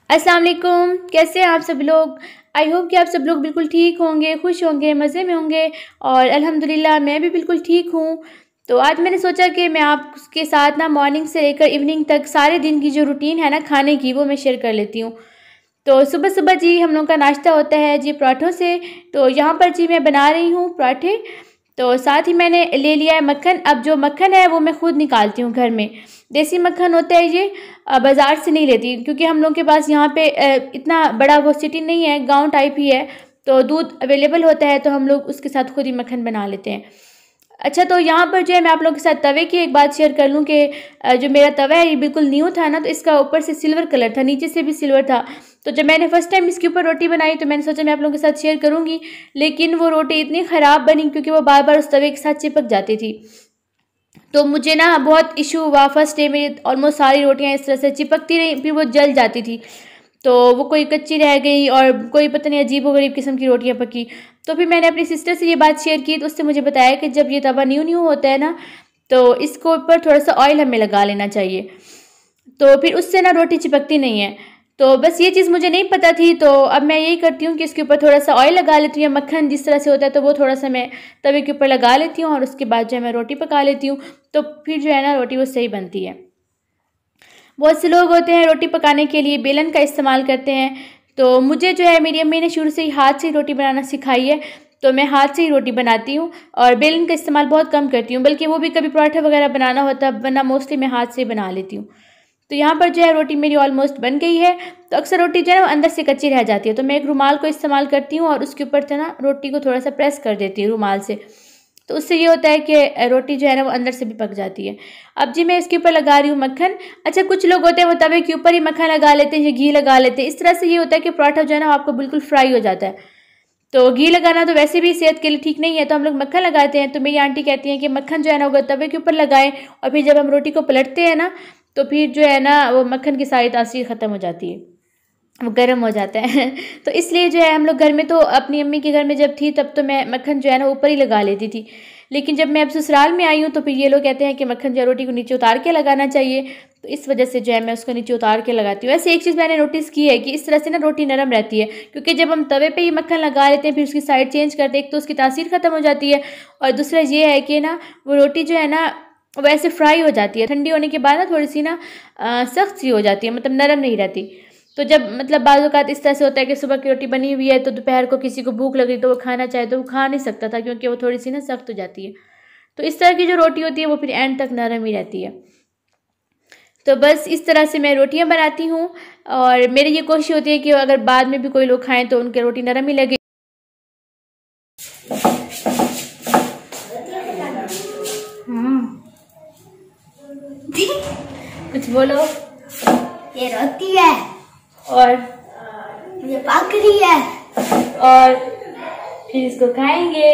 अस्सलाम वालेकुम। कैसे हैं आप सब लोग। आई होप कि आप सब लोग बिल्कुल ठीक होंगे, खुश होंगे, मज़े में होंगे और अल्हम्दुलिल्लाह मैं भी बिल्कुल ठीक हूँ। तो आज मैंने सोचा कि मैं आपके साथ ना मॉर्निंग से लेकर इवनिंग तक सारे दिन की जो रूटीन है ना खाने की वो मैं शेयर कर लेती हूँ। तो सुबह सुबह जी हम लोग का नाश्ता होता है जी पराठों से। तो यहाँ पर जी मैं बना रही हूँ पराठे। तो साथ ही मैंने ले लिया है मक्खन। अब जो मक्खन है वो मैं खुद निकालती हूँ घर में। देसी मक्खन होता है ये, बाज़ार से नहीं लेती क्योंकि हम लोग के पास यहाँ पे इतना बड़ा वो सिटी नहीं है, गांव टाइप ही है। तो दूध अवेलेबल होता है तो हम लोग उसके साथ खुद ही मक्खन बना लेते हैं। अच्छा, तो यहाँ पर जो है मैं आप लोगों के साथ तवे की एक बात शेयर कर लूँ कि जो मेरा तवा है ये बिल्कुल न्यू था ना, तो इसका ऊपर से सिल्वर कलर था, नीचे से भी सिल्वर था। तो जब मैंने फर्स्ट टाइम इसके ऊपर रोटी बनाई तो मैंने सोचा मैं आप लोगों के साथ शेयर करूँगी, लेकिन वो रोटी इतनी ख़राब बनी क्योंकि वो बार बार उस तवे के साथ चिपक जाती थी। तो मुझे ना बहुत इशू हुआ। फर्स्ट डे में ऑलमोस्ट सारी रोटियां इस तरह से चिपकती रही, फिर वो जल जाती थी। तो वो कोई कच्ची रह गई और कोई पता नहीं अजीब व गरीब किस्म की रोटियां पकी। तो फिर मैंने अपनी सिस्टर से ये बात शेयर की तो उससे मुझे बताया कि जब ये तवा न्यू न्यू होता है ना तो इसको ऊपर थोड़ा सा ऑयल हमें लगा लेना चाहिए, तो फिर उससे ना रोटी चिपकती नहीं है। तो बस ये चीज़ मुझे नहीं पता थी, तो अब मैं यही करती हूँ कि इसके ऊपर थोड़ा सा ऑयल लगा लेती हूँ या मक्खन जिस तरह से होता है तो वो थोड़ा सा मैं तवे के ऊपर लगा लेती हूँ और उसके बाद जो है मैं रोटी पका लेती हूँ। तो फिर जो है ना रोटी वो सही बनती है। बहुत से लोग होते हैं रोटी पकाने के लिए बेलन का इस्तेमाल करते हैं। तो मुझे जो है मेरी अम्मी ने शुरू से ही हाथ से ही रोटी बनाना सिखाई है, तो मैं हाथ से ही रोटी बनाती हूँ और बेलन का इस्तेमाल बहुत कम करती हूँ, बल्कि वो भी कभी पराठा वगैरह बनाना होता है, वरना मोस्टली मैं हाथ से ही बना लेती हूँ। तो यहाँ पर जो है रोटी मेरी ऑलमोस्ट बन गई है। तो अक्सर रोटी जो है ना अंदर से कच्ची रह जाती है, तो मैं एक रुमाल को इस्तेमाल करती हूँ और उसके ऊपर से ना रोटी को थोड़ा सा प्रेस कर देती हूँ रुमाल से। तो उससे ये होता है कि रोटी जो है ना वो अंदर से भी पक जाती है। अब जी मैं इसके ऊपर लगा रही हूँ मक्खन। अच्छा, कुछ लोग होते हैं वो तवे के ऊपर ही मक्खन लगा लेते हैं या घी लगा लेते हैं। इस तरह से ये होता है कि पराठा जो है ना आपको बिल्कुल फ्राई हो जाता है। तो घी लगाना तो वैसे भी सेहत के लिए ठीक नहीं है, तो हम लोग मक्खन लगाते हैं। तो मेरी आंटी कहती हैं कि मक्खन जो है ना वो तवे के ऊपर लगाएं और फिर जब हम रोटी को पलटते हैं ना तो फिर जो है ना वो मक्खन की सारी तासीर ख़त्म हो जाती है, वो गर्म हो जाता है। तो इसलिए जो है हम लोग घर में, तो अपनी अम्मी के घर में जब थी तब तो मैं मक्खन जो है ना ऊपर ही लगा लेती थी, लेकिन जब मैं अब ससुराल में आई हूँ तो फिर ये लोग कहते हैं कि मक्खन जो है रोटी को नीचे उतार के लगाना चाहिए। तो इस वजह से जो है मैं उसको नीचे उतार के लगाती हूँ। ऐसे एक चीज़ मैंने नोटिस की है कि इस तरह से ना रोटी नरम रहती है, क्योंकि जब हम तवे पे ही मक्खन लगा लेते हैं फिर उसकी साइड चेंज करते हैं, एक तो उसकी तासीर ख़त्म हो जाती है और दूसरा ये है कि ना वो रोटी जो है ना वो ऐसे फ्राई हो जाती है। ठंडी होने के बाद ना थोड़ी सी ना सख्त सी हो जाती है, मतलब नरम नहीं रहती। तो जब मतलब बाज़ औक़ात इस तरह से होता है कि सुबह की रोटी बनी हुई है तो दोपहर को किसी को भूख लगी तो वो खाना चाहे तो वो खा नहीं सकता था, क्योंकि वो थोड़ी सी ना सख्त हो जाती है। तो इस तरह की जो रोटी होती है वो फिर एंड तक नरम ही रहती है। तो बस इस तरह से मैं रोटियां बनाती हूँ और मेरी ये कोशिश होती है कि अगर बाद में भी कोई लोग खाएं तो उनके रोटी नरम ही लगे। कुछ बोलो। ये रोटी है और ये पक रही है और फिर इसको खाएंगे।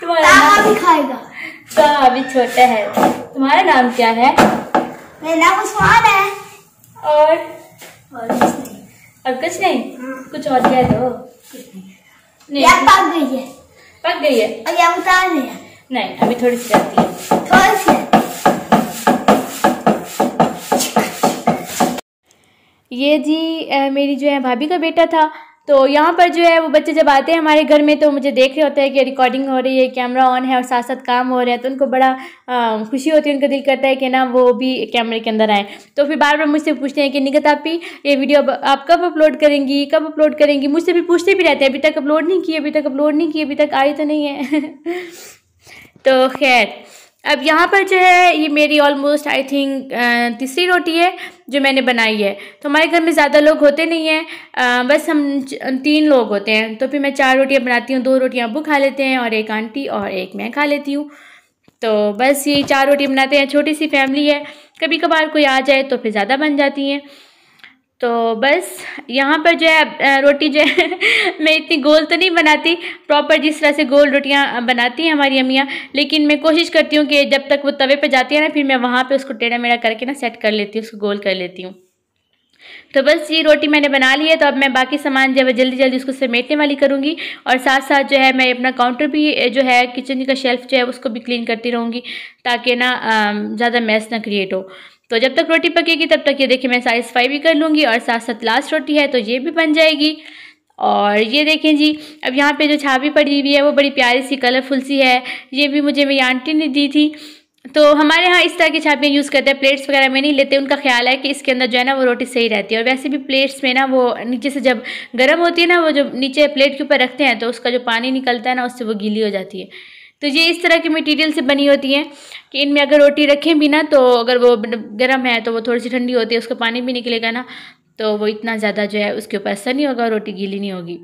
तुम्हारा तावा भी खाएगा। तो अभी छोटा है। तुम्हारा नाम क्या है? मेरा नाम उस्मान है। और कुछ नहीं। अब कुछ नहीं? कुछ और कह दो। नहीं, ये पक गई है। पक गई है? और ये उतारनी है। नहीं, अभी थोड़ी सी रहती है। थोड़ी सी। ये जी मेरी जो है भाभी का बेटा था। तो यहाँ पर जो है वो बच्चे जब आते हैं हमारे घर में तो मुझे देख रहे होते हैं कि रिकॉर्डिंग हो रही है, कैमरा ऑन है और साथ साथ काम हो रहे हैं, तो उनको बड़ा खुशी होती है, उनका दिल करता है कि ना वो भी कैमरे के अंदर आए। तो फिर बार बार मुझसे पूछते हैं कि निगत आपी ये वीडियो आप कब अपलोड करेंगी, कब अपलोड करेंगी। मुझसे भी पूछते भी रहते हैं, अभी तक अपलोड नहीं की, अभी तक अपलोड नहीं की, अभी तक आई तो नहीं है। तो खैर, अब यहाँ पर जो है ये मेरी ऑलमोस्ट आई थिंक तीसरी रोटी है जो मैंने बनाई है। तो हमारे घर में ज़्यादा लोग होते नहीं हैं, बस हम 3 लोग होते हैं। तो फिर मैं 4 रोटियाँ बनाती हूँ, 2 रोटियाँ अब्बू खा लेते हैं और एक आंटी और एक मैं खा लेती हूँ। तो बस ये 4 रोटियाँ बनाते हैं। छोटी सी फैमिली है, कभी कभार कोई आ जाए तो फिर ज़्यादा बन जाती हैं। तो बस यहाँ पर जो है रोटी जो है मैं इतनी गोल तो नहीं बनाती प्रॉपर जिस तरह से गोल रोटियाँ बनाती हैं हमारी अम्मियाँ, लेकिन मैं कोशिश करती हूँ कि जब तक वो तवे पे जाती है ना फिर मैं वहाँ पे उसको टेढ़ा मेढ़ा करके ना सेट कर लेती हूँ, उसको गोल कर लेती हूँ। तो बस ये रोटी मैंने बना ली है। तो अब मैं बाकी सामान जो है जल्दी जल्दी उसको समेटने वाली करूँगी और साथ साथ जो है मैं अपना काउंटर भी जो है किचन का शेल्फ जो है उसको भी क्लीन करती रहूँगी ताकि ना ज़्यादा मैस ना क्रिएट हो। तो जब तक रोटी पकेगी तब तक ये देखिए मैं सारी सफाई भी कर लूँगी और साथ साथ लास्ट रोटी है तो ये भी बन जाएगी। और ये देखें जी, अब यहाँ पे जो छाबी पड़ी हुई है वो बड़ी प्यारी सी कलरफुल सी है। ये भी मुझे मेरी आंटी ने दी थी। तो हमारे यहाँ इस तरह की छाबियाँ यूज़ करते हैं, प्लेट्स वगैरह में नहीं लेते। उनका ख्याल है कि इसके अंदर जो है ना वो रोटी सही रहती है। और वैसे भी प्लेट्स में ना वो नीचे से जब गर्म होती है ना, वो जो नीचे प्लेट के ऊपर रखते हैं तो उसका जो पानी निकलता है ना उससे वो गीली हो जाती है। तो ये इस तरह की मटेरियल से बनी होती हैं कि इनमें अगर रोटी रखें भी ना तो अगर वो गर्म है तो वो थोड़ी सी ठंडी होती है, उसका पानी भी निकलेगा ना तो वो इतना ज़्यादा जो है उसके ऊपर असर नहीं होगा, रोटी गीली नहीं होगी।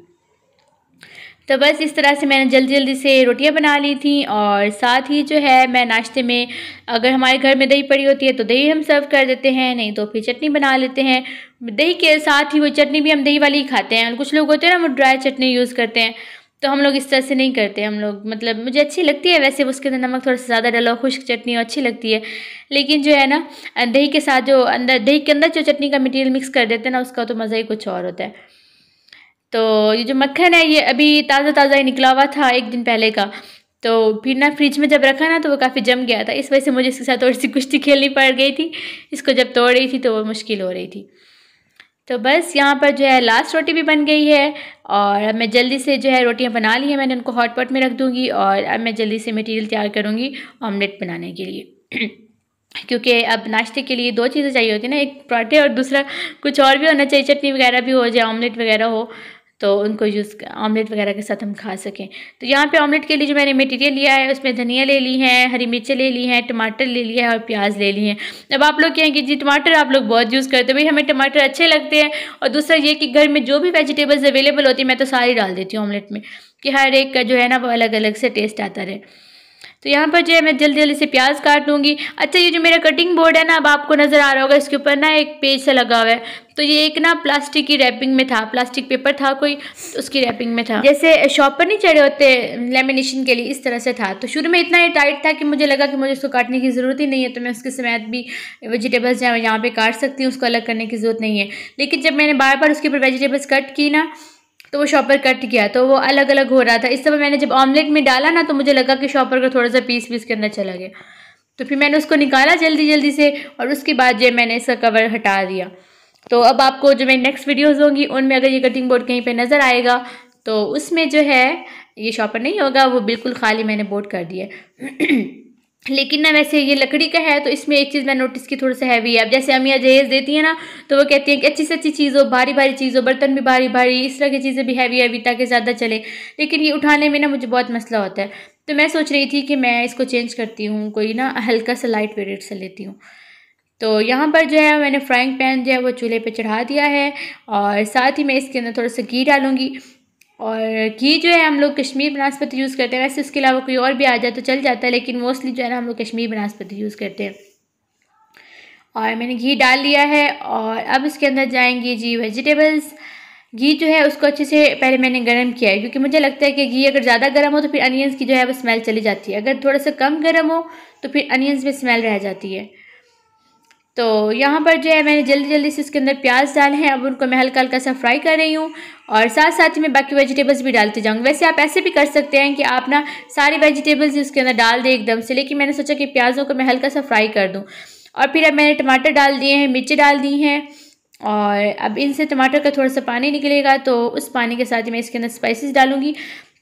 तो बस इस तरह से मैंने जल्दी जल्दी से रोटियां बना ली थी। और साथ ही जो है मैं नाश्ते में, अगर हमारे घर में दही पड़ी होती है तो दही हम सर्व कर देते हैं, नहीं तो फिर चटनी बना लेते हैं। दही के साथ ही वो चटनी भी हम दही वाली ही खाते हैं। कुछ लोग होते हैं ना वो ड्राई चटनी यूज़ करते हैं, तो हम लोग इस तरह से नहीं करते। हम लोग मतलब मुझे अच्छी लगती है वैसे, उसके अंदर नमक थोड़ा सा ज़्यादा डाला हो, खुश्क चटनी अच्छी लगती है। लेकिन जो है ना दही के साथ जो अंदर दही के अंदर जो चटनी का मटेरियल मिक्स कर देते हैं ना उसका तो मज़ा ही कुछ और होता है। तो ये जो मक्खन है ये अभी ताज़ा ताज़ा ही निकला हुआ था एक दिन पहले का। तो फिर ना फ्रिज में जब रखा ना तो वो काफ़ी जम गया था, इस वजह से मुझे इसके साथ थोड़ी सी कुश्ती खेलनी पड़ गई थी। इसको जब तोड़ रही थी तो वो मुश्किल हो रही थी। तो बस यहाँ पर जो है लास्ट रोटी भी बन गई है और अब मैं जल्दी से जो है रोटियाँ बना ली हैं, मैंने उनको हॉट पॉट में रख दूँगी। और अब मैं जल्दी से मटेरियल तैयार करूँगी ऑमलेट बनाने के लिए क्योंकि अब नाश्ते के लिए दो चीज़ें चाहिए होती है ना, एक पराठे और दूसरा कुछ और भी होना चाहिए, चटनी वगैरह भी हो जाए, ऑमलेट वगैरह हो तो उनको ऑमलेट वगैरह के साथ हम खा सकें। तो यहाँ पे ऑमलेट के लिए जो मैंने मटेरियल लिया है उसमें धनिया ले ली है, हरी मिर्चें ले ली हैं, टमाटर ले लिया है और प्याज ले लिए हैं। अब आप लोग कहेंगे जी टमाटर आप लोग बहुत यूज़ करते हो, भाई हमें टमाटर अच्छे लगते हैं। और दूसरा ये कि घर में जो भी वेजिटेबल्स अवेलेबल होती है मैं तो सारी डाल देती हूँ ऑमलेट में, कि हर एक का जो है ना वो अलग अलग से टेस्ट आता रहे। तो यहाँ पर जो है मैं जल्दी जल्दी से प्याज काट लूँगी। अच्छा ये जो मेरा कटिंग बोर्ड है ना, अब आपको नज़र आ रहा होगा इसके ऊपर ना एक पेज सा लगा हुआ है। तो ये एक ना प्लास्टिक की रैपिंग में था, प्लास्टिक पेपर था कोई, तो उसकी रैपिंग में था, जैसे शॉप पर नहीं चढ़े होते लेमिनेशन के लिए, इस तरह से था। तो शुरू में इतना टाइट था कि मुझे लगा कि मुझे उसको काटने की ज़रूरत ही नहीं है, तो मैं उसके समेत भी वेजिटेबल्स जो है यहाँ पर काट सकती हूँ, उसको अलग करने की ज़रूरत नहीं है। लेकिन जब मैंने बार बार उसके ऊपर वेजिटेबल्स कट की ना तो वो शॉपर कट गया, तो वो अलग अलग हो रहा था। इस समय मैंने जब ऑमलेट में डाला ना तो मुझे लगा कि शॉपर का थोड़ा सा पीस के अंदर चला गया, तो फिर मैंने उसको निकाला जल्दी जल्दी से और उसके बाद जो मैंने इसका कवर हटा दिया। तो अब आपको जो मेरी नेक्स्ट वीडियोज़ होंगी उनमें अगर ये कटिंग बोर्ड कहीं पर नज़र आएगा तो उसमें जो है ये शॉपर नहीं होगा, वो बिल्कुल खाली मैंने बोर्ड कर दिया है लेकिन ना वैसे ये लकड़ी का है तो इसमें एक चीज़ मैं नोटिस की थोड़ा सा हैवी है। अब जैसे अम्मियाँ जहेज़ देती है ना तो वो कहती हैं कि अच्छी से अच्छी चीज़ हो, भारी भारी चीज़ हो, बर्तन भी भारी भारी, इस तरह की चीज़ें भी हैवी ताकि ज़्यादा चले। लेकिन ये उठाने में ना मुझे बहुत मसला होता है, तो मैं सोच रही थी कि मैं इसको चेंज करती हूँ, कोई ना हल्का सा लाइट वेट से लेती हूँ। तो यहाँ पर जो है मैंने फ्राइंग पैन जो है वो चूल्हे पर चढ़ा दिया है और साथ ही मैं इसके अंदर थोड़ा सा घी डालूँगी। और घी जो है हम लोग कश्मीर बनास्पति यूज़ करते हैं, वैसे उसके अलावा कोई और भी आ जाए तो चल जाता है, लेकिन मोस्टली जो है ना हम लोग कश्मीर बनास्पति यूज़ करते हैं। और मैंने घी डाल लिया है और अब इसके अंदर जाएंगी जी वेजिटेबल्स। घी जो है उसको अच्छे से पहले मैंने गर्म किया है, क्योंकि मुझे लगता है कि घी अगर ज़्यादा गर्म हो तो फिर अनियंस की जो है वो स्मेल चली जाती है, अगर थोड़ा सा कम गर्म हो तो फिर अनियंस में स्मेल रह जाती है। तो यहाँ पर जो है मैंने जल्दी जल्दी से इसके अंदर प्याज डाले हैं, अब उनको मैं हल्का हल्का सा फ्राई कर रही हूँ और साथ साथ ही मैं बाकी वेजिटेबल्स भी डालती जाऊँगी। वैसे आप ऐसे भी कर सकते हैं कि आप ना सारी वेजिटेबल्स इसके अंदर डाल दें एकदम से, लेकिन मैंने सोचा कि प्याज़ों को मैं हल्का सा फ्राई कर दूँ। और फिर अब मैंने टमाटर डाल दिए हैं, मिर्ची डाल दी हैं और अब इनसे टमाटर का थोड़ा सा पानी निकलेगा, तो उस पानी के साथ ही मैं इसके अंदर स्पाइसेस डालूँगी,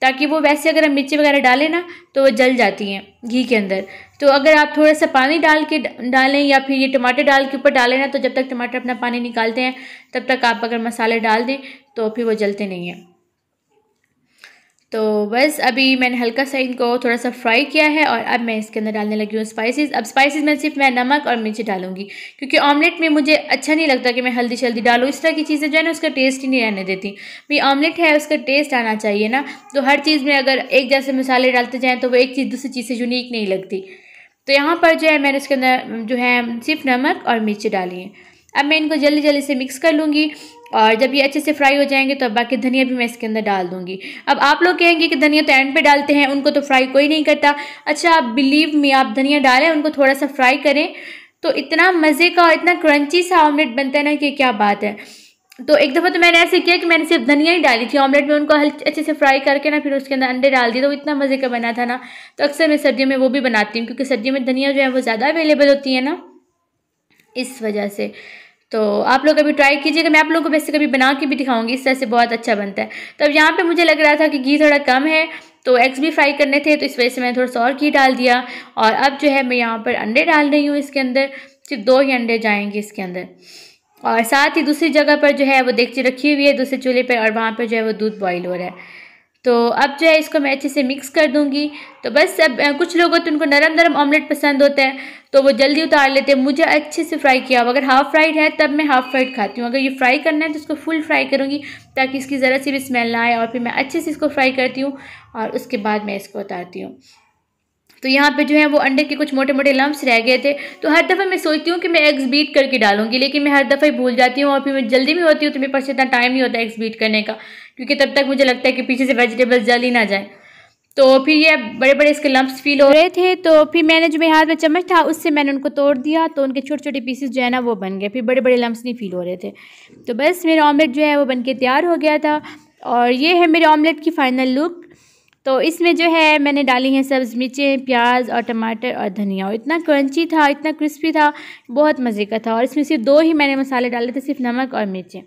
ताकि वो वैसे अगर हम मिर्ची वगैरह डालें ना तो वो जल जाती हैं घी के अंदर। तो अगर आप थोड़ा सा पानी डालें या फिर ये टमाटर डाल के ऊपर डालें ना, तो जब तक टमाटर अपना पानी निकालते हैं तब तक आप अगर मसाले डाल दें तो फिर वो जलते नहीं हैं। तो बस अभी मैंने हल्का सा इनको थोड़ा सा फ्राई किया है और अब मैं इसके अंदर डालने लगी हूँ स्पाइसेस। अब स्पाइसेस में सिर्फ मैं नमक और मिर्ची डालूंगी, क्योंकि ऑमलेट में मुझे अच्छा नहीं लगता कि मैं हल्दी शल्दी डालूँ, इस तरह की चीज़ें जो है ना उसका टेस्ट ही नहीं रहने देती। भाई ऑमलेट है उसका टेस्ट आना चाहिए ना, तो हर चीज़ में अगर एक जैसे मसाले डालते जाएँ तो वो एक चीज़ दूसरी चीज़ से यूनिक नहीं लगती। तो यहाँ पर जो है मैंने उसके अंदर जो है सिर्फ नमक और मिर्ची डाली है। अब मैं इनको जल्दी जल्दी से मिक्स कर लूँगी और जब ये अच्छे से फ्राई हो जाएंगे तो बाकी धनिया भी मैं इसके अंदर डाल दूँगी। अब आप लोग कहेंगे कि धनिया तो एंड पे डालते हैं, उनको तो फ्राई कोई नहीं करता। अच्छा आप बिलीव मी, आप धनिया डालें, उनको थोड़ा सा फ्राई करें तो इतना मज़े का और इतना क्रंची सा ऑमलेट बनता है ना कि क्या बात है। तो एक दफ़ा तो मैंने ऐसे किया कि मैंने सिर्फ धनिया ही डाली थी ऑमलेट में, उनको अच्छे से फ्राई करके ना फिर उसके अंदर अंडे डाल दिए, तो इतना मज़े का बना था ना। तो अक्सर मैं सर्दियों में वो भी बनाती हूँ, क्योंकि सर्दियों में धनिया जो है वो ज़्यादा अवेलेबल होती है ना। इस वजह से। तो आप लोग कभी ट्राई कीजिएगा, मैं आप लोगों को वैसे कभी बना के भी दिखाऊंगी, इस तरह से बहुत अच्छा बनता है। तो अब यहाँ पे मुझे लग रहा था कि घी थोड़ा कम है, तो एग्स भी फ्राई करने थे, तो इस वजह से मैंने थोड़ा सा और घी डाल दिया। और अब जो है मैं यहाँ पर अंडे डाल रही हूँ इसके अंदर, सिर्फ 2 ही अंडे जाएंगे इसके अंदर। और साथ ही दूसरी जगह पर जो है वो देगची रखी हुई है दूसरे चूल्हे पर, और वहाँ पर जो है वो दूध बॉईल हो रहा है। तो अब जो है इसको मैं अच्छे से मिक्स कर दूंगी। तो बस अब कुछ लोग होते हैं उनको नरम नरम ऑमलेट पसंद होता है, तो वो जल्दी उतार लेते हैं। मुझे अच्छे से फ्राई किया हुआ, अगर हाफ़ फ्राइड है तब मैं हाफ़ फ्राइड खाती हूँ। अगर ये फ्राई करना है तो इसको फुल फ्राई करूँगी ताकि इसकी ज़रा सी भी स्मेल ना आए। और फिर मैं अच्छे से इसको फ्राई करती हूँ और उसके बाद मैं इसको उतारती हूँ। तो यहाँ पे जो है वो अंडे के कुछ मोटे मोटे लम्प्स रह गए थे, तो हर दफ़ा मैं सोचती हूँ कि मैं एग्स बीट करके डालूंगी, लेकिन मैं हर दफ़ा ही भूल जाती हूँ। और फिर मैं जल्दी में होती हूँ तो मेरे पास इतना टाइम नहीं होता एग्स बीट करने का, क्योंकि तब तक मुझे लगता है कि पीछे से वेजिटेबल्स जल ही ना जाए। तो फिर ये बड़े बड़े इसके लम्प्स फील हो रहे थे, तो फिर मैंने जो मेरे हाथ में चम्मच था उससे मैंने उनको तोड़ दिया, तो उनके छोटे छोटे पीसेस जो है ना वो बन गए, फिर बड़े बड़े लम्प्स नहीं फील हो रहे थे। तो बस मेरा ऑमलेट जो है वो बन के तैयार हो गया था। और ये है मेरे ऑमलेट की फ़ाइनल लुक। तो इसमें जो है मैंने डाली हैं सब्ज़ मिर्चें, प्याज और टमाटर और धनिया, और इतना क्रंची था, इतना क्रिस्पी था, बहुत मज़े का था। और इसमें सिर्फ 2 ही मैंने मसाले डाले थे, सिर्फ नमक और मिर्चें।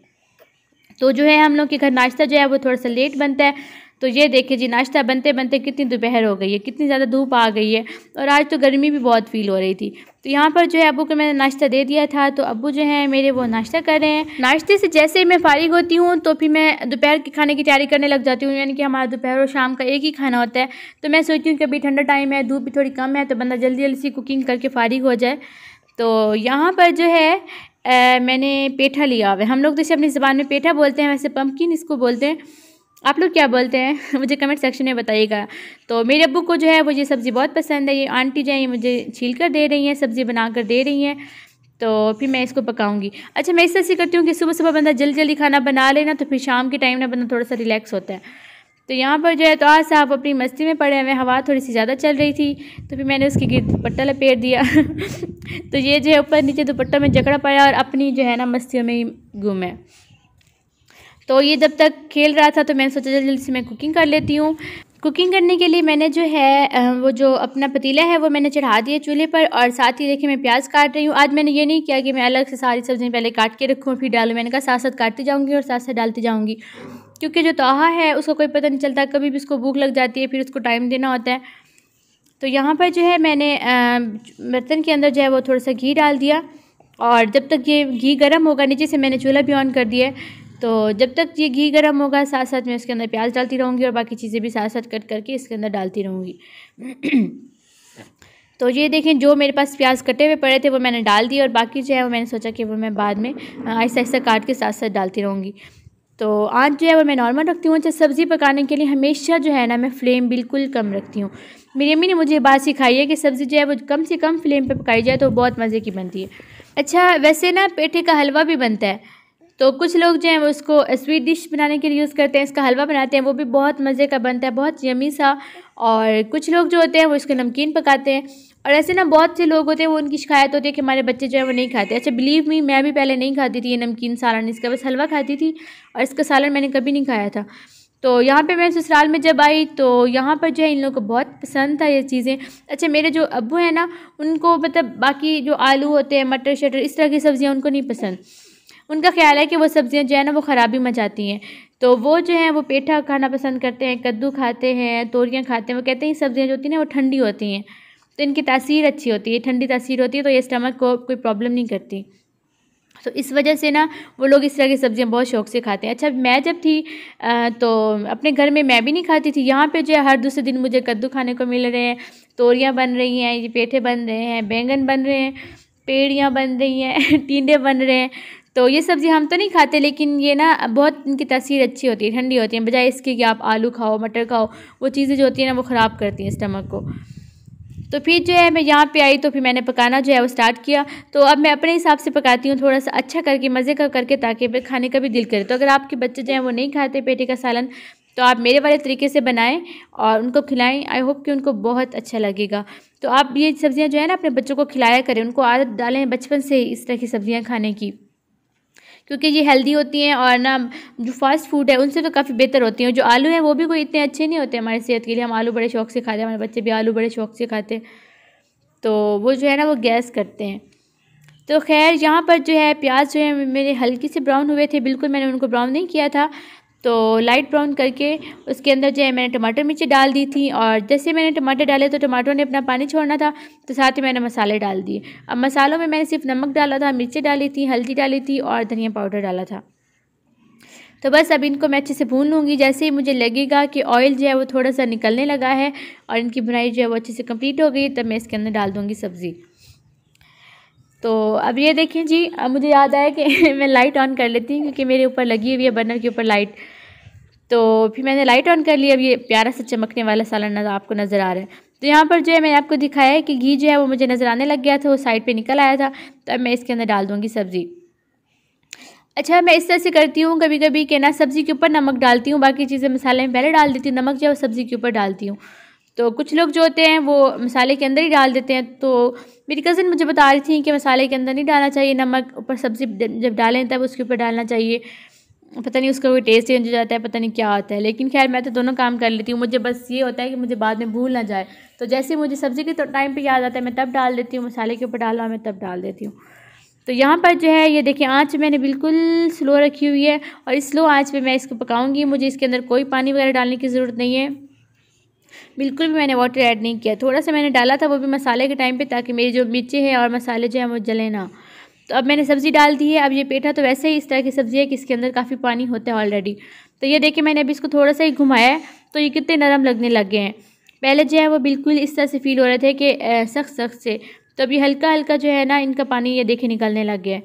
तो जो है हम लोग के घर नाश्ता जो है वो थोड़ा सा लेट बनता है। तो ये देखिए जी, नाश्ता बनते बनते कितनी दोपहर हो गई है, कितनी ज़्यादा धूप आ गई है, और आज तो गर्मी भी बहुत फील हो रही थी। तो यहाँ पर जो है अब्बू को मैंने नाश्ता दे दिया था, तो अब्बू जो है मेरे वो नाश्ता कर रहे हैं। नाश्ते से जैसे ही मैं फारिग होती हूँ तो फिर मैं दोपहर के खाने की तैयारी करने लग जाती हूँ, यानी कि हमारा दोपहर और शाम का एक ही खाना होता है। तो मैं सोचती हूँ कि अभी ठंडा टाइम है, धूप भी थोड़ी कम है, तो बंदा जल्दी जल्दी सी कुकिंग करके फारिग हो जाए। तो यहाँ पर जो है मैंने पेठा लिया हुआ है। हम लोग जैसे अपनी ज़बान में पेठा बोलते हैं, वैसे पम्पकिन इसको बोलते हैं। आप लोग क्या बोलते हैं मुझे कमेंट सेक्शन में बताइएगा। तो मेरे अब्बू को जो है वो ये सब्ज़ी बहुत पसंद है। ये आंटी जो है ये मुझे छील कर दे रही हैं, सब्ज़ी बना कर दे रही हैं, तो फिर मैं इसको पकाऊंगी। अच्छा, मैं इस तरह से करती हूँ कि सुबह सुबह बंदा जल्दी जल्दी खाना बना लेना, तो फिर शाम के टाइम ना बंदा थोड़ा सा रिलैक्स होता है। तो यहाँ पर जो है तो आज साहब अपनी मस्ती में पड़े हुए, हवा थोड़ी सी ज़्यादा चल रही थी, तो फिर मैंने उसके गिर्द दुपट्टा लपेट दिया तो ये जो है ऊपर नीचे दुपट्टा में जकड़ा पड़ा और अपनी जो है ना मस्तियों में ही गुम है। तो ये जब तक खेल रहा था तो मैंने सोचा जल्दी जल्दी से मैं कुकिंग कर लेती हूँ। कुकिंग करने के लिए मैंने जो है वो जो अपना पतीला है वो मैंने चढ़ा दिया चूल्हे पर, और साथ ही देखिए मैं प्याज काट रही हूँ। आज मैंने ये नहीं किया कि मैं अलग से सारी सब्ज़ियाँ पहले काट के रखूँ फिर डालूँ, मैंने कहा साथ साथ काटती जाऊँगी और साथ साथ डालती जाऊँगी, क्योंकि जो तवा है उसको कोई पता नहीं चलता, कभी भी उसको भूख लग जाती है, फिर उसको टाइम देना होता है। तो यहाँ पर जो है मैंने बर्तन के अंदर जो है वो थोड़ा सा घी डाल दिया, और जब तक ये घी गर्म होगा, नीचे से मैंने चूल्हा भी ऑन कर दिया है, तो जब तक ये घी गर्म होगा साथ साथ मैं उसके अंदर प्याज डालती रहूँगी और बाकी चीज़ें भी साथ साथ कट करके इसके अंदर डालती रहूँगी तो ये देखें जो मेरे पास प्याज कटे हुए पड़े थे वो मैंने डाल दिए, और बाकी जो है वो मैंने सोचा कि वो मैं बाद में आहिस्ता आहिस्ता काट के साथ साथ डालती रहूँगी। तो आज जो है वो मैं नॉर्मल रखती हूँ। अच्छा, सब्ज़ी पकाने के लिए हमेशा जो है ना मैं फ्लेम बिल्कुल कम रखती हूँ। मेरी अम्मी ने मुझे ये बात सिखाई है कि सब्ज़ी जो है वो कम से कम फ्लेम पे पकाई जाए तो बहुत मज़े की बनती है। अच्छा, वैसे ना पेठे का हलवा भी बनता है, तो कुछ लोग जो हैं वो उसको स्वीट डिश बनाने के लिए यूज़ करते हैं, इसका हलवा बनाते हैं, वो भी बहुत मज़े का बनता है, बहुत यमी सा। और कुछ लोग जो होते हैं वो इसको नमकीन पकाते हैं, और ऐसे ना बहुत से लोग होते हैं वो उनकी शिकायत होती है कि हमारे बच्चे जो है वो नहीं खाते। अच्छा, बिलीव मी, मैं भी पहले नहीं खाती थी ये नमकीन सालन, इसका बस हलवा खाती थी, और इसका सालन मैंने कभी नहीं खाया था। तो यहाँ पे मैं ससुराल में जब आई तो यहाँ पर जो है इन लोगों को बहुत पसंद था ये चीज़ें। अच्छा, मेरे जो अब्बू हैं ना उनको मतलब बाकी जो आलू होते हैं, मटर शटर, इस तरह की सब्ज़ियाँ उनको नहीं पसंद। उनका ख्याल है कि वो सब्ज़ियाँ जो है ना वो ख़राबी मचाती हैं, तो वो जो है वो पेठा खाना पसंद करते हैं, कद्दू खाते हैं, तोरियाँ खाते हैं। वो कहते हैं ये सब्ज़ियाँ जो होती हैं ना वो ठंडी होती हैं, तो इनकी तासीर अच्छी होती है, ठंडी तासीर होती है, तो ये स्टमक को कोई प्रॉब्लम नहीं करती। तो इस वजह से ना वो लोग इस तरह की सब्ज़ियाँ बहुत शौक़ से खाते हैं। अच्छा, मैं जब थी तो अपने घर में मैं भी नहीं खाती थी। यहाँ पे जो है हर दूसरे दिन मुझे कद्दू खाने को मिल रहे हैं, तोरियाँ बन रही हैं, ये पेठे बन रहे हैं, बैंगन बन रहे हैं, पेड़ियाँ बन रही हैं टींडे बन रहे हैं। तो ये सब्ज़ी हम तो नहीं खाते, लेकिन ये ना बहुत इनकी तासीर अच्छी होती है, ठंडी होती है, बजाय इसके कि आप आलू खाओ, मटर खाओ, वो चीज़ें जो होती हैं ना वो ख़राब करती हैं स्टमक को। तो फिर जो है मैं यहाँ पे आई तो फिर मैंने पकाना जो है वो स्टार्ट किया। तो अब मैं अपने हिसाब से पकाती हूँ, थोड़ा सा अच्छा करके, मज़े का करके, ताकि फिर खाने का भी दिल करे। तो अगर आपके बच्चे जो हैं वो नहीं खाते पेठे का सालन, तो आप मेरे वाले तरीके से बनाएं और उनको खिलाएं। आई होप कि उनको बहुत अच्छा लगेगा। तो आप ये सब्ज़ियाँ जो है ना अपने बच्चों को खिलाया करें, उनको आदत डालें बचपन से इस तरह की सब्ज़ियाँ खाने की, क्योंकि ये हेल्दी होती हैं, और ना जो फास्ट फूड है उनसे तो काफ़ी बेहतर होती हैं। जो आलू हैं वो भी कोई इतने अच्छे नहीं होते हमारी सेहत के लिए। हम आलू बड़े शौक़ से खाते हैं, हमारे बच्चे भी आलू बड़े शौक़ से खाते हैं, तो वो जो है ना वो गैस करते हैं। तो खैर यहाँ पर जो है प्याज जो है मेरे हल्की से ब्राउन हुए थे, बिल्कुल मैंने उनको ब्राउन नहीं किया था। तो लाइट ब्राउन करके उसके अंदर जो है मैंने टमाटर मिर्ची डाल दी थी, और जैसे मैंने टमाटर डाले तो टमाटरों ने अपना पानी छोड़ना था, तो साथ ही मैंने मसाले डाल दिए। अब मसालों में मैंने सिर्फ नमक डाला था, मिर्ची डाली थी, हल्दी डाली थी और धनिया पाउडर डाला था। तो बस अब इनको मैं अच्छे से भून लूँगी। जैसे ही मुझे लगेगा कि ऑयल जो है वो थोड़ा सा निकलने लगा है और इनकी भुनाई जो है वो अच्छे से कंप्लीट हो गई, तब मैं इसके अंदर डाल दूँगी सब्ज़ी। तो अब ये देखें जी, अब मुझे याद आया कि मैं लाइट ऑन कर लेती हूँ क्योंकि मेरे ऊपर लगी हुई है बर्नर के ऊपर लाइट। तो फिर मैंने लाइट ऑन कर लिया। अब ये प्यारा सा चमकने वाला सालन आपको नज़र आ रहा है। तो यहाँ पर जो है मैंने आपको दिखाया है कि घी जो है वो मुझे नज़र आने लग गया था, वो साइड पे निकल आया था। तो अब मैं इसके अंदर डाल दूँगी सब्ज़ी। अच्छा, मैं इस तरह से करती हूँ कभी कभी कि ना सब्ज़ी के ऊपर नमक डालती हूँ, बाकी चीज़ें मसाले में पहले डाल देती हूँ, नमक जो है वो सब्ज़ी के ऊपर डालती हूँ। तो कुछ लोग जो होते हैं वो मसाले के अंदर ही डाल देते हैं। तो मेरी कज़न मुझे बता रही थी कि मसाले के अंदर नहीं डालना चाहिए नमक, ऊपर सब्ज़ी जब डालें तब उसके ऊपर डालना चाहिए। पता नहीं उसका कोई टेस्ट चेंज हो जाता है, पता नहीं क्या होता है। लेकिन खैर मैं तो दोनों काम कर लेती हूँ। मुझे बस ये होता है कि मुझे बाद में भूल ना जाए, तो जैसे मुझे सब्ज़ी के तो टाइम पे याद आता है मैं तब डाल देती हूँ, मसाले के ऊपर डालना मैं तब डाल देती हूँ। तो यहाँ पर जो है ये देखिए आँच मैंने बिल्कुल स्लो रखी हुई है और इस स्लो आँच पे मैं इसको पकाऊंगी। मुझे इसके अंदर कोई पानी वगैरह डालने की ज़रूरत नहीं है, बिल्कुल भी मैंने वाटर ऐड नहीं किया। थोड़ा सा मैंने डाला था, वो भी मसाले के टाइम पे, ताकि मेरी जो मिर्ची है और मसाले जो हैं वो जले ना। तो अब मैंने सब्ज़ी डाल दी है। अब ये पेठा तो वैसे ही इस तरह की सब्ज़ी है कि इसके अंदर काफ़ी पानी होता है ऑलरेडी। तो ये देखिए मैंने अभी इसको थोड़ा सा ही घुमाया है तो ये कितने नरम लगने लग गए हैं। पहले जो है वो बिल्कुल इस तरह से फील हो रहे थे कि सख्त सख्त से, तो अभी हल्का हल्का जो है ना इनका पानी ये देखिए निकलने लग गया है।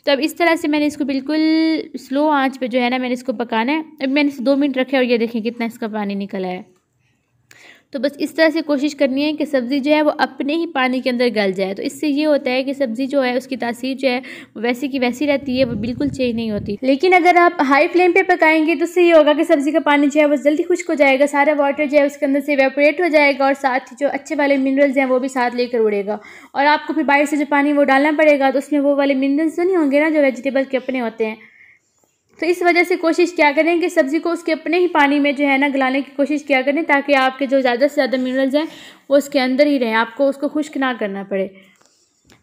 तो अब इस तरह से मैंने इसको बिल्कुल स्लो आंच पे जो है ना मैंने इसको पकाना है। अब मैंने इसे 2 मिनट रखे और ये देखिए कितना इसका पानी निकला है। तो बस इस तरह से कोशिश करनी है कि सब्ज़ी जो है वो अपने ही पानी के अंदर गल जाए। तो इससे ये होता है कि सब्ज़ी जो है उसकी तासीर जो है वो वैसी की वैसी रहती है, वो बिल्कुल चेंज नहीं होती। लेकिन अगर आप हाई फ्लेम पे पकाएंगे तो इससे ये होगा कि सब्ज़ी का पानी जो है वो जल्दी खुश्क हो जाएगा, सारा वाटर जो है उसके अंदर से इवेपोरेट हो जाएगा और साथ ही जो अच्छे वाले मिनरल्स हैं वो भी साथ लेकर उड़ेगा। और आपको फिर बाहर से जो पानी वो डालना पड़ेगा तो उसमें वो वाले मिनरल्स तो नहीं होंगे ना जो वेजिटेबल के अपने होते हैं। तो इस वजह से कोशिश क्या करें कि सब्ज़ी को उसके अपने ही पानी में जो है ना गलाने की कोशिश किया करें, ताकि आपके जो ज़्यादा से ज़्यादा मिनरल्स हैं वो उसके अंदर ही रहें, आपको उसको खुश्क ना करना पड़े।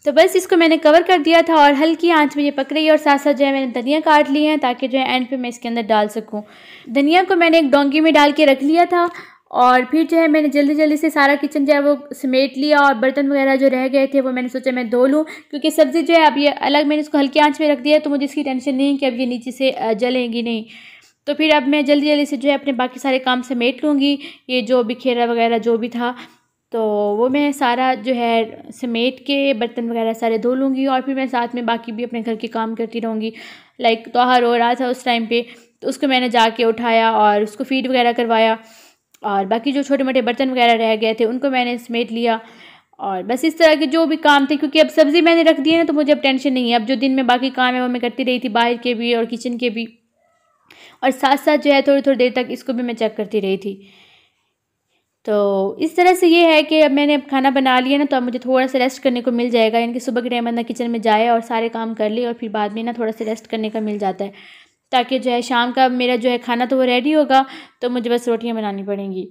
तो बस इसको मैंने कवर कर दिया था और हल्की आंच में ये पक रही है। और साथ साथ जो है मैंने धनिया काट लिए हैं ताकि जो है एंड पे मैं इसके अंदर डाल सकूँ। धनिया को मैंने एक डोंगी में डाल के रख लिया था और फिर जो है मैंने जल्दी जल्दी से सारा किचन जो है वो समेट लिया और बर्तन वगैरह जो रह गए थे वो मैंने सोचा मैं धो लूँ, क्योंकि सब्ज़ी जो है अब ये अलग मैंने इसको हल्की आंच में रख दिया है तो मुझे इसकी टेंशन नहीं कि अब ये नीचे से जलेंगी नहीं। तो फिर अब मैं जल्दी जल्दी से जो है अपने बाकी सारे काम समेट लूँगी। ये जो बिखेरा वगैरह जो भी था तो वो मैं सारा जो है समेट के बर्तन वगैरह सारे धो लूँगी और फिर मैं साथ में बाकी भी अपने घर के काम करती रहूँगी। लाइक त्योहार हो रहा था उस टाइम पे, तो उसको मैंने जाके उठाया और उसको फीड वगैरह करवाया और बाकी जो छोटे मोटे बर्तन वगैरह रह गए थे उनको मैंने समेट लिया। और बस इस तरह के जो भी काम थे, क्योंकि अब सब्ज़ी मैंने रख दी है ना तो मुझे अब टेंशन नहीं है। अब जो दिन में बाकी काम है वो मैं करती रही थी, बाहर के भी और किचन के भी, और साथ साथ जो है थोड़ी थोड़ी देर तक इसको भी मैं चेक करती रही थी। तो इस तरह से ये है कि अब मैंने अब खाना बना लिया ना तो अब मुझे थोड़ा सा रेस्ट करने को मिल जाएगा। यानी कि सुबह के टाइम बंदा किचन में जाए और सारे काम कर ले और फिर बाद में ना थोड़ा सा रेस्ट करने का मिल जाता है, ताकि जो है शाम का मेरा जो है खाना तो वो रेडी होगा, तो मुझे बस रोटियां बनानी पड़ेंगी।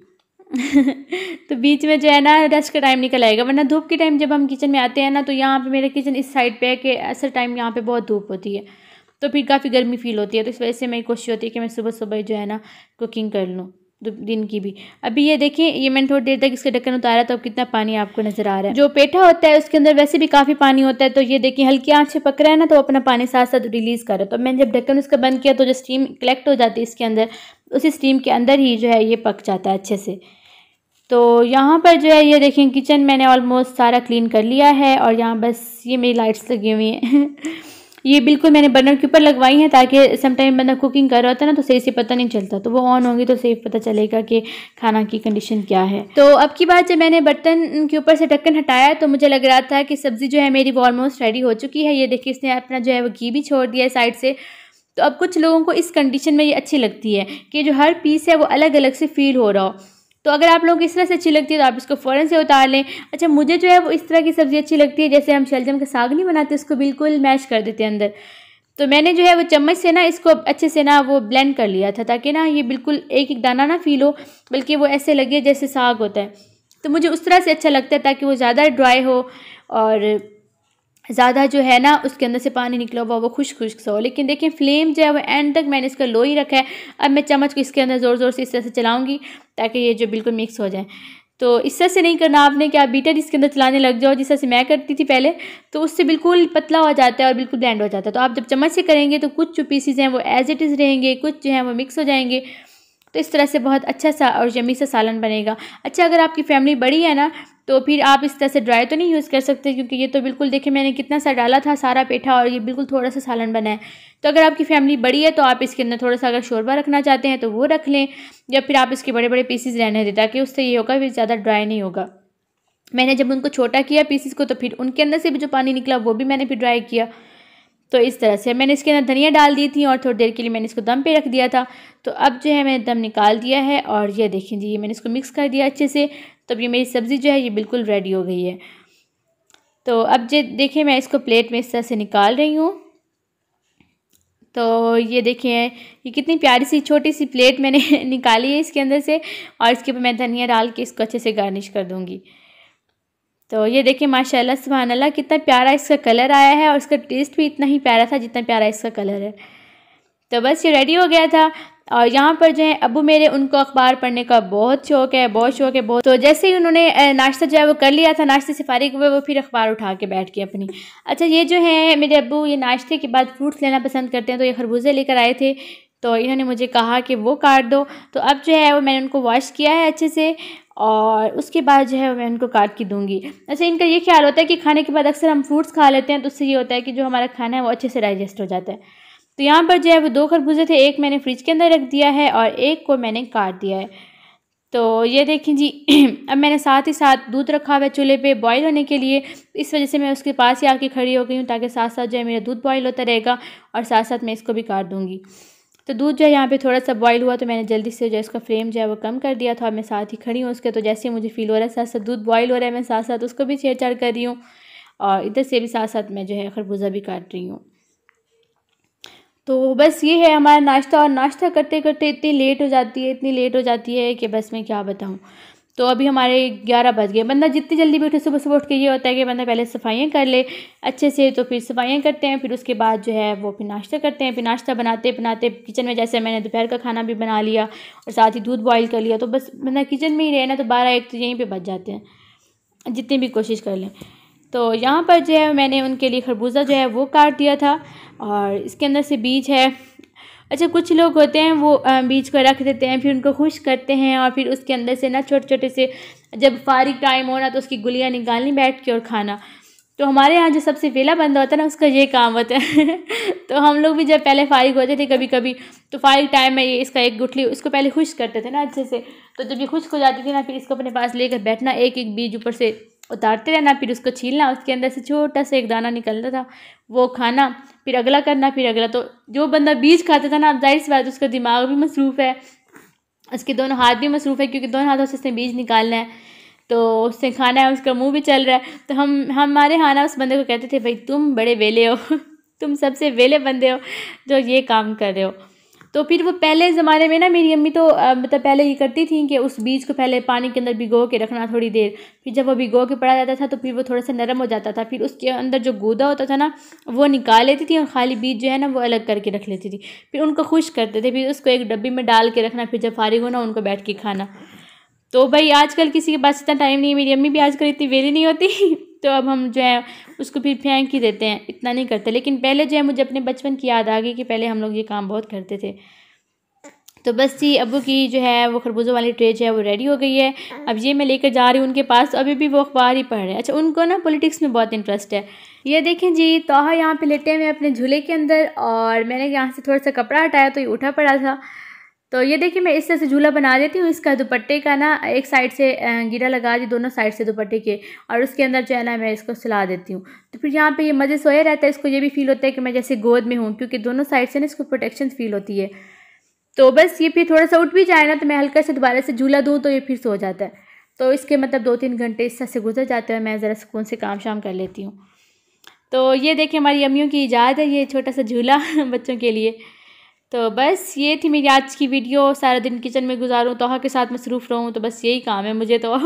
तो बीच में जो है ना रेस्ट का टाइम निकल आएगा, वरना धूप के टाइम जब हम किचन में आते हैं ना तो यहाँ पे मेरा किचन इस साइड पे है कि असर टाइम यहाँ पे बहुत धूप होती है तो फिर काफ़ी गर्मी फील होती है। तो इस वजह से मेरी कोशिश होती है कि मैं सुबह सुबह जो है ना कुकिंग कर लूँ दिन की भी। अभी ये देखिए ये मैंने थोड़ी देर तक इसका ढक्कन उतारा तो अब कितना पानी आपको नज़र आ रहा है। जो पेठा होता है उसके अंदर वैसे भी काफ़ी पानी होता है, तो ये देखिए हल्की आंच से पक रहा है ना तो अपना पानी साथ साथ रिलीज़ कर रहा है। तो मैंने जब ढक्कन उसका बंद किया तो जो स्टीम कलेक्ट हो जाती है इसके अंदर, उसी स्टीम के अंदर ही जो है ये पक जाता है अच्छे से। तो यहाँ पर जो है ये देखें किचन मैंने ऑलमोस्ट सारा क्लीन कर लिया है और यहाँ बस ये मेरी लाइट्स लगी हुई हैं ये बिल्कुल मैंने बर्नर के ऊपर लगवाई हैं ताकि सम टाइम बंदा कुकिंग कर रहा होता है ना तो सही से पता नहीं चलता, तो वो ऑन होंगी तो सही पता चलेगा कि खाना की कंडीशन क्या है। तो अब की बात जब मैंने बर्तन के ऊपर से ढक्कन हटाया तो मुझे लग रहा था कि सब्ज़ी जो है मेरी वो ऑलमोस्ट रेडी हो चुकी है। ये देखिए इसने अपना जो है वो घी भी छोड़ दिया है साइड से। तो अब कुछ लोगों को इस कंडीशन में ये अच्छी लगती है कि जो हर पीस है वो अलग अलग से फील हो रहा हो। तो अगर आप लोगों को इस तरह से अच्छी लगती है तो आप इसको फ़ौरन से उतार लें। अच्छा मुझे जो है वो इस तरह की सब्ज़ी अच्छी लगती है, जैसे हम शलजम का साग नहीं बनाते उसको बिल्कुल मैश कर देते हैं अंदर। तो मैंने जो है वो चम्मच से ना इसको अच्छे से ना वो ब्लेंड कर लिया था ताकि ना ये बिल्कुल एक एक दाना ना फील हो, बल्कि वो ऐसे लगे जैसे साग होता है। तो मुझे उस तरह से अच्छा लगता है ताकि वो ज़्यादा ड्राई हो और ज़्यादा जो है ना उसके अंदर से पानी निकला हुआ वो खुश्क खुश्क सा हो। लेकिन देखिए फ्लेम जो है वो एंड तक मैंने इसका लो ही रखा है। अब मैं चम्मच को इसके अंदर ज़ोर ज़ोर से इस तरह से चलाऊँगी ताकि ये जो बिल्कुल मिक्स हो जाए। तो इस तरह से नहीं करना आपने कि आप बीटर इसके अंदर चलाने लग जाओ जिस तरह से मैं करती थी पहले, तो उससे बिल्कुल पतला हो जाता है और बिल्कुल ब्लेंड हो जाता है। तो आप जब चम्मच से करेंगे तो कुछ जो पीसेज हैं वो एज इट इज़ रहेंगे, कुछ जो है वो मिक्स हो जाएंगे। तो इस तरह से बहुत अच्छा सा और यम्मी सा सालन बनेगा। अच्छा, अगर आपकी फैमिली बड़ी है ना तो फिर आप इस तरह से ड्राई तो नहीं यूज़ कर सकते, क्योंकि ये तो बिल्कुल देखिए मैंने कितना सा डाला था सारा पेठा और ये बिल्कुल थोड़ा सा सालन बना है। तो अगर आपकी फैमिली बड़ी है तो आप इसके अंदर थोड़ा सा अगर शोरबा रखना चाहते हैं तो वो रख लें, या फिर आप इसके बड़े बड़े पीसेस रहने दें ताकि उससे ये होगा फिर ज़्यादा ड्राई नहीं होगा। मैंने जब उनको छोटा किया पीसेस को तो फिर उनके अंदर से भी जो पानी निकला वो भी मैंने फिर ड्राई किया। तो इस तरह से मैंने इसके अंदर धनिया डाल दी थी और थोड़ी देर के लिए मैंने इसको दम पे रख दिया था। तो अब जो है मैंने दम निकाल दिया है और ये देखें जी, ये मैंने इसको मिक्स कर दिया अच्छे से। तब ये मेरी सब्ज़ी जो है ये बिल्कुल रेडी हो गई है। तो अब जो देखें मैं इसको प्लेट में इस तरह से निकाल रही हूँ। तो ये देखिए ये कितनी प्यारी सी छोटी सी प्लेट मैंने निकाली है इसके अंदर से, और इसके ऊपर मैं धनिया डाल के इसको अच्छे से गार्निश कर दूँगी। तो ये देखिए माशाल्लाह सुभान अल्लाह कितना प्यारा इसका कलर आया है और इसका टेस्ट भी इतना ही प्यारा था जितना प्यारा इसका कलर है। तो बस ये रेडी हो गया था। और यहाँ पर जो है अबू मेरे, उनको अखबार पढ़ने का बहुत शौक़ है, बहुत शौक़ है बहुत। तो जैसे ही उन्होंने नाश्ता जो है वो कर लिया था, नाश्ते से फारिग हुए वो फिर अखबार उठा के बैठ गए अपनी। अच्छा, ये जो है मेरे अब्बू ये नाश्ते के बाद फ्रूट्स लेना पसंद करते हैं, तो ये खरबूजे लेकर आए थे। तो इन्होंने मुझे कहा कि वो काट दो। तो अब जो है वो मैंने उनको वॉश किया है अच्छे से और उसके बाद जो है मैं उनको काट के दूँगी। अच्छा, इनका ये ख्याल होता है कि खाने के बाद अक्सर हम फ्रूट्स खा लेते हैं, तो उससे ये होता है कि जो हमारा खाना है वो अच्छे से डाइजेस्ट हो जाता है। तो यहाँ पर जो है वो 2 खरबूजे थे, एक मैंने फ्रिज के अंदर रख दिया है और एक को मैंने काट दिया है। तो ये देखें जी अब मैंने साथ ही साथ दूध रखा हुआ है चूल्हे पे बॉईल होने के लिए। इस वजह से मैं उसके पास ही आके खड़ी हो गई हूँ ताकि साथ साथ जो है मेरा दूध बॉईल होता रहेगा और साथ साथ मैं इसको भी काट दूँगी। तो दूध जो है यहाँ पे थोड़ा सा बॉईल हुआ तो मैंने जल्दी से जो है इसका फ्लेम जो है वो कम कर दिया था और मैं साथ ही खड़ी हूँ उसके। तो जैसे मुझे फील हो रहा है साथ साथ दूध बॉईल हो रहा है, मैं साथ साथ उसको भी छेड़छाड़ कर रही हूँ और इधर से भी साथ साथ मैं जो है खरबूजा भी काट रही हूँ। तो बस ये है हमारा नाश्ता, और नाश्ता करते करते इतनी लेट हो जाती है कि बस मैं क्या बताऊँ। तो अभी हमारे 11 बज गए। बंदा जितनी जल्दी भी उठे सुबह सुबह उठ के ये होता है कि बंदा पहले सफाइयाँ कर ले अच्छे से, तो फिर सफाइयाँ करते हैं, फिर उसके बाद जो है वो फिर नाश्ता करते हैं। फिर नाश्ता बनाते बनाते किचन में जैसे मैंने दोपहर का खाना भी बना लिया और साथ ही दूध बॉईल कर लिया, तो बस बंदा किचन में ही रहे ना तो 12-1 तो यहीं पर बच जाते हैं जितनी भी कोशिश कर लें। तो यहाँ पर जो है मैंने उनके लिए खरबूजा जो है वो काट दिया था और इसके अंदर से बीज है। अच्छा, कुछ लोग होते हैं वो बीज को रख देते हैं, फिर उनको खुश करते हैं और फिर उसके अंदर से ना छोटे छोटे से जब फारिग टाइम हो ना तो उसकी गुलियाँ निकालनी बैठ के और खाना। तो हमारे यहाँ जो सबसे वेला बंदा होता है ना उसका ये काम होता है तो हम लोग भी जब पहले फारिग होते थे कभी कभी, तो फारिग टाइम में ये इसका एक गुठली इसको पहले खुश करते थे ना अच्छे से। तो जब ये खुश्क हो जाती थी ना फिर इसको अपने पास लेकर बैठना, एक एक बीज ऊपर से उतारते रहना, फिर उसको छीलना, उसके अंदर से छोटा सा एक दाना निकलता था वो खाना, फिर अगला करना, फिर अगला। तो जो बंदा बीज खाता था ना, जाहिर सी बात उसका दिमाग भी मसरूफ़ है, उसके दोनों हाथ भी मसरूफ़ है क्योंकि दोनों हाथों से उसने बीज निकालना है, तो उससे खाना है, उसका मुंह भी चल रहा है। तो हमारे यहाँ ना उस बंदे को कहते थे भाई तुम बड़े वेले हो तुम सबसे वेले बंदे हो जो ये काम कर रहे हो। तो फिर वो पहले ज़माने में ना मेरी अम्मी तो मतलब पहले ये करती थी कि उस बीज को पहले पानी के अंदर भिगो के रखना थोड़ी देर, फिर जब वो भिगो के पड़ा जाता था तो फिर वो थोड़ा सा नरम हो जाता था, फिर उसके अंदर जो गूदा होता था ना वो निकाल लेती थी और खाली बीज जो है ना वो अलग करके रख लेती थी। फिर उनको खुश करते थे, फिर उसको एक डब्बी में डाल के रखना, फिर जब फारिग होना उनको बैठ के खाना। तो भाई आजकल किसी के पास इतना टाइम नहीं है, मेरी अम्मी भी आजकल इतनी वेली नहीं होती तो अब हम जो है उसको फिर फेंक ही देते हैं, इतना नहीं करते। लेकिन पहले जो है मुझे अपने बचपन की याद आ गई कि पहले हम लोग ये काम बहुत करते थे। तो बस जी अब्बू की जो है वो खरबूजों वाली ट्रे जो है वो रेडी हो गई है। अब ये मैं लेकर जा रही हूँ उनके पास, अभी भी वो अखबार ही पढ़ रहे हैं। अच्छा, उनको ना पॉलिटिक्स में बहुत इंटरेस्ट है। ये देखें जी तोहा यहाँ पे लेटे हुए अपने झूले के अंदर, और मैंने यहाँ से थोड़ा सा कपड़ा हटाया तो ये उठा पड़ा था। तो ये देखिए मैं इस तरह से झूला बना देती हूँ, इसका दुपट्टे का ना एक साइड से गिरा लगा दी दोनों साइड से दुपट्टे के, और उसके अंदर जो है ना मैं इसको सुला देती हूँ। तो फिर यहाँ पे ये मज़े सोया रहता है, इसको ये भी फील होता है कि मैं जैसे गोद में हूँ, क्योंकि दोनों साइड से ना इसको प्रोटेक्शन फील होती है। तो बस ये फिर थोड़ा सा उठ भी जाए ना तो मैं हल्का से दोबारा से झूला दूँ तो ये फिर सो जाता है। तो इसके मतलब 2-3 घंटे इस तरह से गुजर जाते हैं, मैं ज़रा सुकून से काम शाम कर लेती हूँ। तो ये देखिए हमारी अम्मियों की ईजाद है ये छोटा सा झूला बच्चों के लिए। तो बस ये थी मेरी आज की वीडियो। सारा दिन किचन में गुजारूँ, तोहा के साथ मसरूफ़ रहूँ, तो बस यही काम है मुझे तो।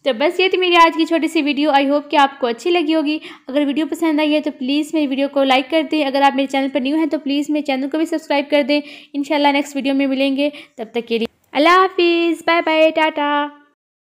तो बस ये थी मेरी आज की छोटी सी वीडियो। आई होप कि आपको अच्छी लगी होगी। अगर वीडियो पसंद आई है तो प्लीज़ मेरी वीडियो को लाइक कर दें। अगर आप मेरे चैनल पर न्यू हैं तो प्लीज़ मेरे चैनल को भी सब्सक्राइब कर दें। इंशाल्लाह नेक्स्ट वीडियो में मिलेंगे, तब तक के लिए अल्लाह हाफिज़, बाय बाय, टाटा।